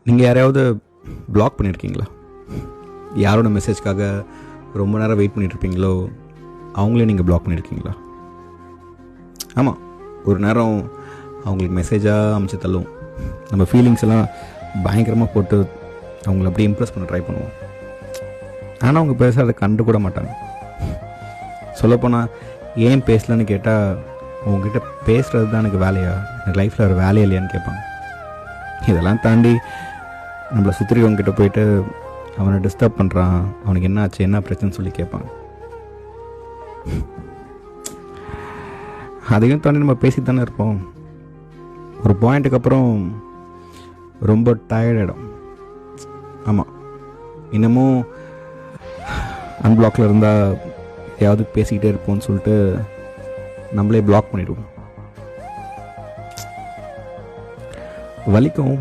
நீங்கள் யாரையாவது பிளாக் பண்ணியிருக்கீங்களா? யாரோட மெசேஜ்க்காக ரொம்ப நேரம் வெயிட் பண்ணிகிட்ருப்பீங்களோ அவங்களே நீங்கள் பிளாக் பண்ணியிருக்கீங்களா? ஆமாம், ஒரு நேரம் அவங்களுக்கு மெசேஜாக அமைச்சு தள்ளுவோம். நம்ம ஃபீலிங்ஸ் எல்லாம் பயங்கரமாக போட்டு அவங்கள அப்படியே இம்ப்ரெஸ் பண்ண ட்ரை பண்ணுவோம். ஆனால் அவங்க பேச அதை கண்டு கூட மாட்டாங்க. சொல்லப்போனால் ஏன் பேசலன்னு கேட்டால் உங்ககிட்ட பேசுகிறது தான் எனக்கு வேலையா, எனக்கு லைஃப்பில் ஒரு வேலையே இல்லையான்னு கேட்பாங்க. இதெல்லாம் தாண்டி நம்மளை சுற்றிவங்ககிட்ட போயிட்டு அவனை டிஸ்டர்ப் பண்ணுறான், அவனுக்கு என்ன ஆச்சு என்ன பிரச்சனைன்னு சொல்லி கேட்பாங்க. அதையும் தாண்டி நம்ம பேசிட்டு தானே இருப்போம். ஒரு பாயிண்ட்டுக்கு அப்புறம் ரொம்ப டயர்டாயிடும். ஆமாம், இன்னமும் அன்பிளாக்கில் இருந்தால் எதையாவது பேசிக்கிட்டே இருப்போம்னு சொல்லிட்டு நம்மளே பிளாக் பண்ணிவிடுவோம். வலிக்கும்,